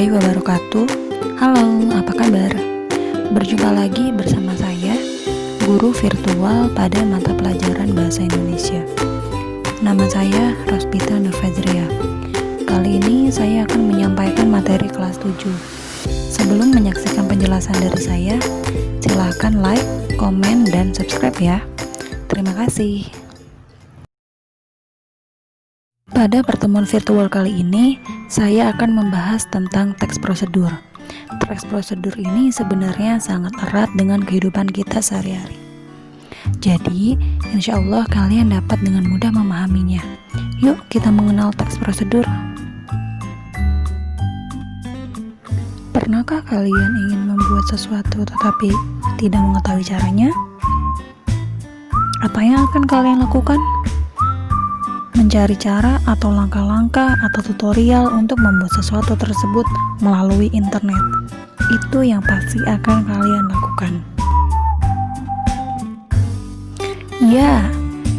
warahmatullahi wabarakatuh. Halo, apa kabar? Berjumpa lagi bersama saya, guru virtual pada mata pelajaran Bahasa Indonesia. Nama saya Rospita Nurfazria. Kali ini saya akan menyampaikan materi kelas 7. Sebelum menyaksikan penjelasan dari saya, silahkan like, komen, dan subscribe ya. Terima kasih. Pada pertemuan virtual kali ini, saya akan membahas tentang teks prosedur. Teks prosedur ini sebenarnya sangat erat dengan kehidupan kita sehari-hari. Jadi, insya Allah kalian dapat dengan mudah memahaminya. Yuk kita mengenal teks prosedur. Pernahkah kalian ingin membuat sesuatu tetapi tidak mengetahui caranya? Apa yang akan kalian lakukan? Mencari cara atau langkah-langkah atau tutorial untuk membuat sesuatu tersebut melalui internet. Itu yang pasti akan kalian lakukan. Ya,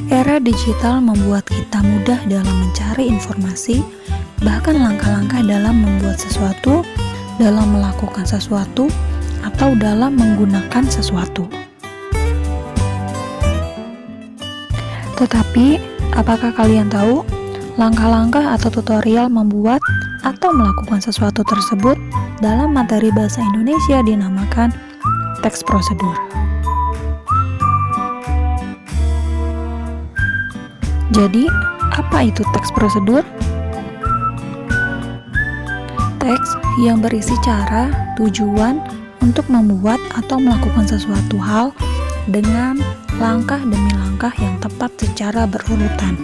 era digital membuat kita mudah dalam mencari informasi, bahkan langkah-langkah dalam membuat sesuatu, dalam melakukan sesuatu, atau dalam menggunakan sesuatu. Tetapi, apakah kalian tahu langkah-langkah atau tutorial membuat atau melakukan sesuatu tersebut dalam materi bahasa Indonesia dinamakan teks prosedur? Jadi, apa itu teks prosedur? Teks yang berisi cara, tujuan untuk membuat atau melakukan sesuatu hal dengan langkah demi langkah yang tepat secara berurutan.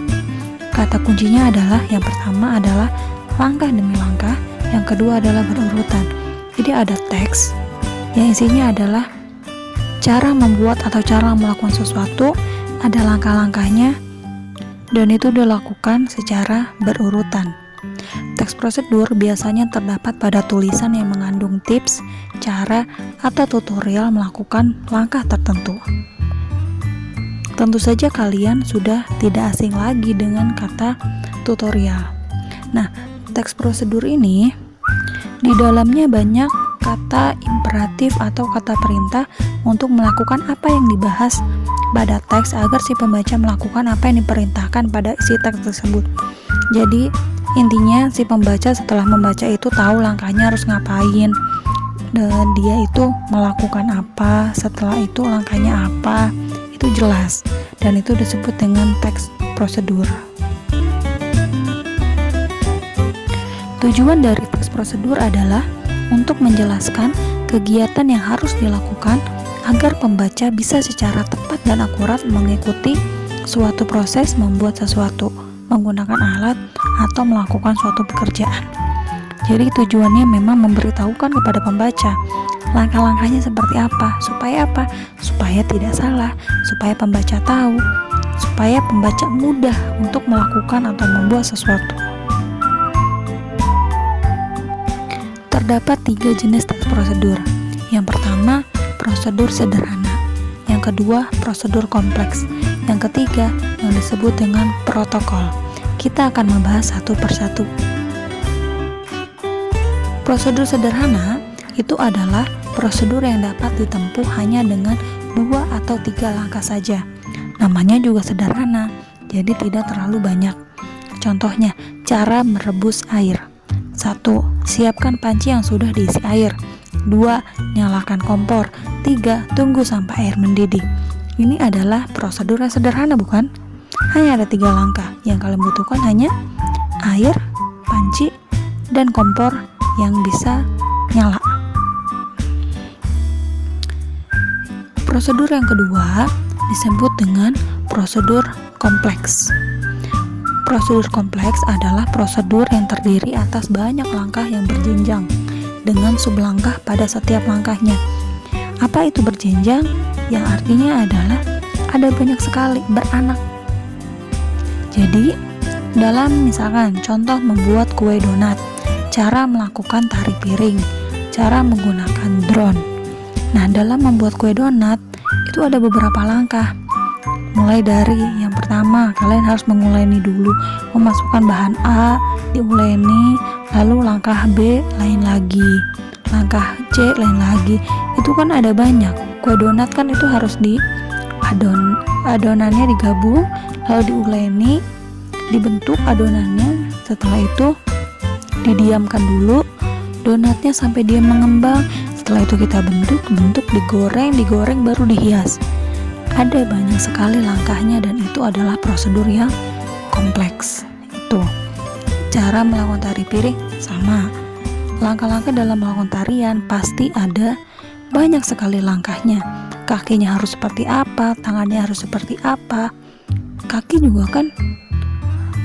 Kata kuncinya adalah yang pertama adalah langkah demi langkah, yang kedua adalah berurutan. Jadi ada teks yang isinya adalah cara membuat atau cara melakukan sesuatu, ada langkah-langkahnya, dan itu dilakukan secara berurutan. Teks prosedur biasanya terdapat pada tulisan yang mengandung tips, cara, atau tutorial melakukan langkah tertentu. Tentu saja kalian sudah tidak asing lagi dengan kata tutorial. Nah, teks prosedur ini di dalamnya banyak kata imperatif atau kata perintah untuk melakukan apa yang dibahas pada teks agar si pembaca melakukan apa yang diperintahkan pada isi teks tersebut. Jadi, intinya si pembaca setelah membaca itu tahu langkahnya harus ngapain, dan dia itu melakukan apa, setelah itu langkahnya apa, itu jelas, dan itu disebut dengan teks prosedur. Tujuan dari teks prosedur adalah untuk menjelaskan kegiatan yang harus dilakukan agar pembaca bisa secara tepat dan akurat mengikuti suatu proses membuat sesuatu, menggunakan alat, atau melakukan suatu pekerjaan. Jadi tujuannya memang memberitahukan kepada pembaca langkah-langkahnya seperti apa, supaya tidak salah, supaya pembaca tahu, supaya pembaca mudah untuk melakukan atau membuat sesuatu. Terdapat 3 jenis teks prosedur. Yang pertama, prosedur sederhana. Yang kedua, prosedur kompleks. Yang ketiga, yang disebut dengan protokol. Kita akan membahas satu persatu. Prosedur sederhana itu adalah prosedur yang dapat ditempuh hanya dengan 2 atau 3 langkah saja. Namanya juga sederhana, jadi tidak terlalu banyak. Contohnya, cara merebus air. 1. Siapkan panci yang sudah diisi air. 2. Nyalakan kompor. 3. Tunggu sampai air mendidih. Ini adalah prosedur yang sederhana, bukan? Hanya ada 3 langkah. Yang kalian butuhkan hanya air, panci, dan kompor yang bisa nyala. Prosedur yang kedua disebut dengan prosedur kompleks. Prosedur kompleks adalah prosedur yang terdiri atas banyak langkah yang berjenjang dengan sublangkah pada setiap langkahnya. Apa itu berjenjang? Yang artinya adalah ada banyak sekali, beranak. Jadi, dalam misalkan contoh membuat kue donat, cara melakukan tari piring, cara menggunakan drone. Nah, dalam membuat kue donat itu ada beberapa langkah. Mulai dari yang pertama, kalian harus menguleni dulu, memasukkan bahan A, diuleni, lalu langkah B lain lagi, langkah C lain lagi. Itu kan ada banyak. Kue donat kan itu harus adonannya digabung, lalu diuleni, dibentuk adonannya. Setelah itu didiamkan dulu donatnya sampai dia mengembang. Setelah itu kita bentuk, digoreng baru dihias. Ada banyak sekali langkahnya dan itu adalah prosedur yang kompleks. Itu cara melakukan tari piring sama. Langkah-langkah dalam melakukan tarian pasti ada banyak sekali langkahnya. Kakinya harus seperti apa, tangannya harus seperti apa. Kaki juga kan,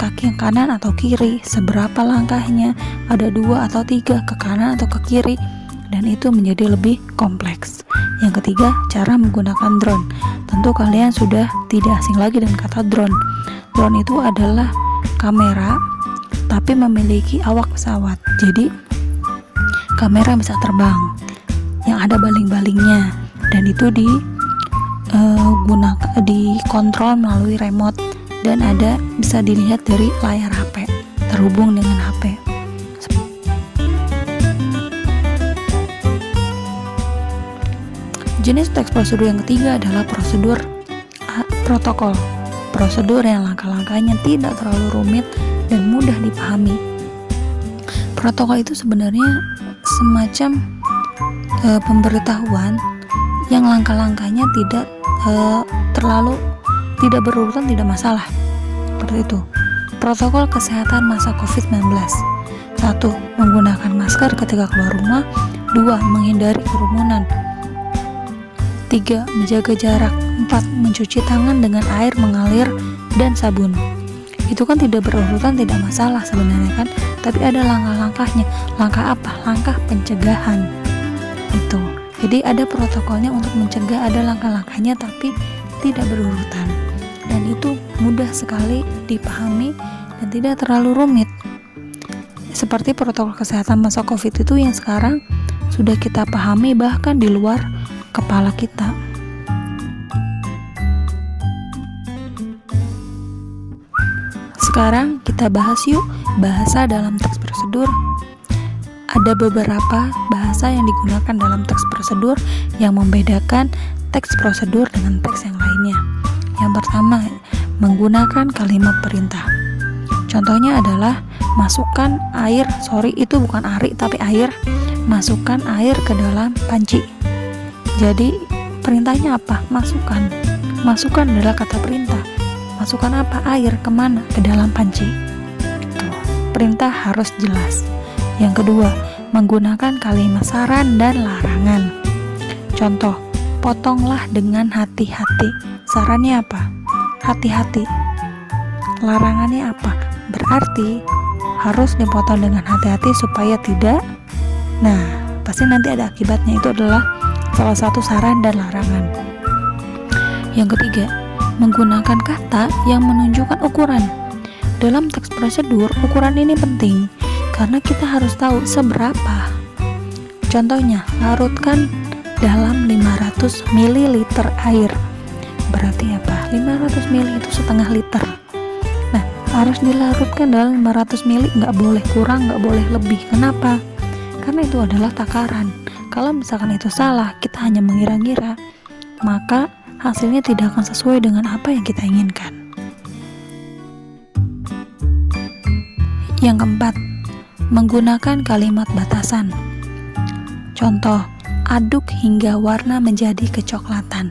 kaki yang kanan atau kiri, seberapa langkahnya, ada 2 atau 3 ke kanan atau ke kiri, dan itu menjadi lebih kompleks. Yang ketiga, cara menggunakan drone. Tentu kalian sudah tidak asing lagi dengan kata drone. Drone itu adalah kamera tapi memiliki awak pesawat. Jadi kamera bisa terbang yang ada baling-balingnya, dan itu dikontrol melalui remote, dan bisa dilihat dari layar HP, terhubung dengan HP. Jenis teks prosedur yang ketiga adalah prosedur protokol. Prosedur yang langkah-langkahnya tidak terlalu rumit dan mudah dipahami. Protokol itu sebenarnya semacam pemberitahuan yang langkah-langkahnya tidak berurutan, tidak masalah. Seperti itu. Protokol kesehatan masa COVID-19. 1. Menggunakan masker ketika keluar rumah. 2. Menghindari kerumunan. 3. Menjaga jarak. 4. Mencuci tangan dengan air mengalir dan sabun. Itu kan tidak berurutan, tidak masalah sebenarnya kan, tapi ada langkah-langkahnya. Langkah apa? Langkah pencegahan. Itu. Jadi ada protokolnya untuk mencegah, ada langkah-langkahnya tapi tidak berurutan. Dan itu mudah sekali dipahami dan tidak terlalu rumit. Seperti protokol kesehatan masa COVID itu yang sekarang sudah kita pahami bahkan di luar kepala kita. Sekarang kita bahas yuk bahasa dalam teks prosedur. Ada beberapa bahasa yang digunakan dalam teks prosedur yang membedakan teks prosedur dengan teks yang lainnya. Yang pertama, menggunakan kalimat perintah. Contohnya adalah masukkan air, itu bukan ari tapi air, masukkan air ke dalam panci. Jadi perintahnya apa? Masukkan. Masukkan adalah kata perintah. Masukkan apa? Air kemana? Ke dalam panci. Tuh, perintah harus jelas. Yang kedua, menggunakan kalimat saran dan larangan. Contoh, potonglah dengan hati-hati. Sarannya apa? Hati-hati. Larangannya apa? Berarti harus dipotong dengan hati-hati supaya tidak. Nah, pasti nanti ada akibatnya. Itu adalah salah satu saran dan larangan. Yang ketiga, menggunakan kata yang menunjukkan ukuran. Dalam teks prosedur, ukuran ini penting karena kita harus tahu seberapa. Contohnya, larutkan dalam 500 ml air. Berarti apa? 500 ml itu setengah liter. Nah, harus dilarutkan dalam 500 ml, nggak boleh kurang, nggak boleh lebih. Kenapa? Karena itu adalah takaran. Kalau misalkan itu salah, kita hanya mengira-ngira, maka hasilnya tidak akan sesuai dengan apa yang kita inginkan. Yang keempat, menggunakan kalimat batasan. Contoh, aduk hingga warna menjadi kecoklatan.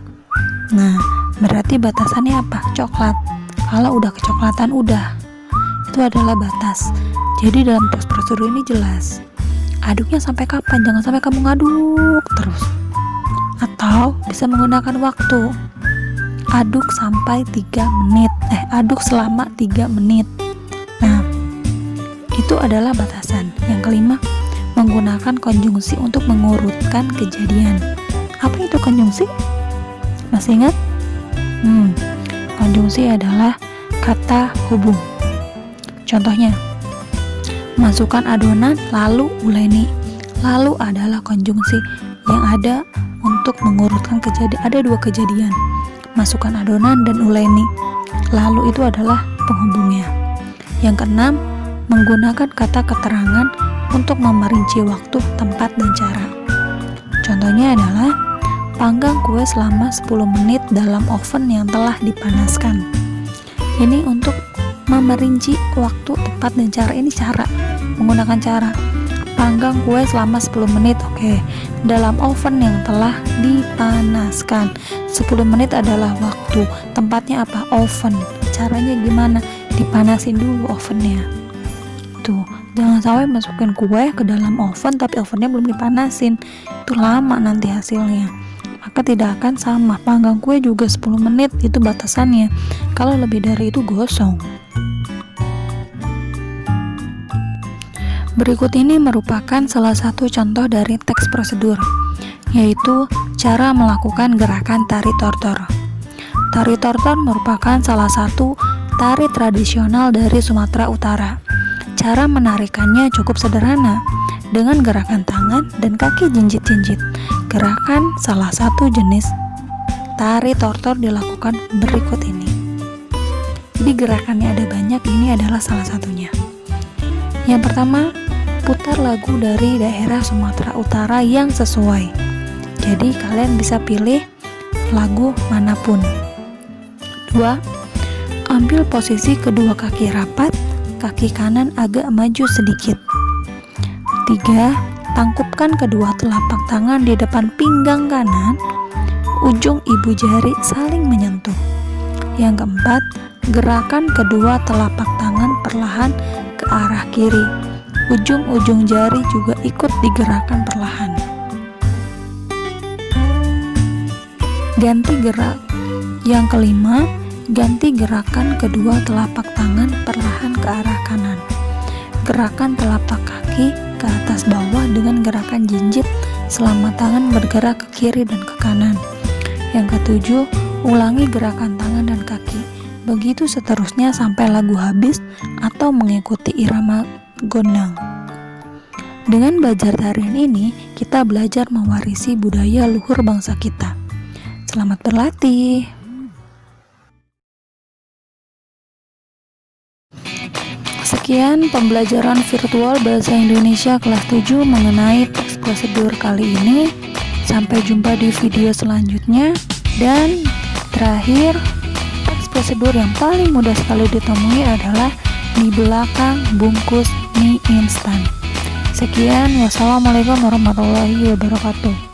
Nah, berarti batasannya apa? Coklat. Kalau udah kecoklatan, itu adalah batas. Jadi dalam teks prosedur ini jelas. Aduknya sampai kapan? Jangan sampai kamu ngaduk terus. Atau bisa menggunakan waktu. Aduk sampai 3 menit. Aduk selama 3 menit. Nah, itu adalah batasan. Yang kelima, menggunakan konjungsi untuk mengurutkan kejadian. Apa itu konjungsi? Masih ingat? Konjungsi adalah kata hubung. Contohnya, masukkan adonan lalu uleni. Lalu adalah konjungsi yang ada untuk mengurutkan kejadian. Ada 2 kejadian, masukkan adonan dan uleni. lalu itu adalah penghubungnya. Yang keenam, menggunakan kata keterangan untuk memerinci waktu, tempat, dan cara. Contohnya adalah panggang kue selama 10 menit dalam oven yang telah dipanaskan. Ini untuk memerinci waktu, tempat, dan cara. Ini cara, menggunakan cara. Panggang kue selama 10 menit, oke, dalam oven yang telah dipanaskan. 10 menit adalah waktu, tempatnya apa? Oven. Caranya gimana? Dipanasin dulu ovennya. Tuh, jangan sampai masukin kue ke dalam oven tapi ovennya belum dipanasin. Itu lama nanti hasilnya. Maka tidak akan sama. Panggang kue juga 10 menit itu batasannya. Kalau lebih dari itu gosong. Berikut ini merupakan salah satu contoh dari teks prosedur, yaitu cara melakukan gerakan tari tortor. Tari tortor merupakan salah satu tari tradisional dari Sumatera Utara. Cara menarikannya cukup sederhana, dengan gerakan tangan dan kaki jinjit-jinjit. Gerakan salah satu jenis tari tortor dilakukan berikut ini. Jadi gerakannya ada banyak, ini adalah salah satunya. Yang pertama, putar lagu dari daerah Sumatera Utara yang sesuai. Jadi kalian bisa pilih lagu manapun. 2. Ambil posisi kedua kaki rapat, kaki kanan agak maju sedikit. 3. Tangkupkan kedua telapak tangan di depan pinggang kanan, ujung ibu jari saling menyentuh. Yang keempat, gerakan kedua telapak tangan perlahan ke arah kiri. Ujung-ujung jari juga ikut digerakkan perlahan. Ganti gerak. Yang kelima, ganti gerakan kedua telapak tangan perlahan ke arah kanan. Gerakan telapak kaki ke atas bawah dengan gerakan jinjit selama tangan bergerak ke kiri dan ke kanan. Yang ketujuh, ulangi gerakan tangan dan kaki. Begitu seterusnya sampai lagu habis atau mengikuti irama gondang. Dengan belajar tarian ini, kita belajar mewarisi budaya luhur bangsa kita. Selamat berlatih. Sekian pembelajaran virtual Bahasa Indonesia kelas 7 mengenai teks prosedur kali ini. Sampai jumpa di video selanjutnya. Dan terakhir, teks prosedur yang paling mudah sekali ditemui adalah di belakang bungkus mie instan. Sekian, wassalamualaikum warahmatullahi wabarakatuh.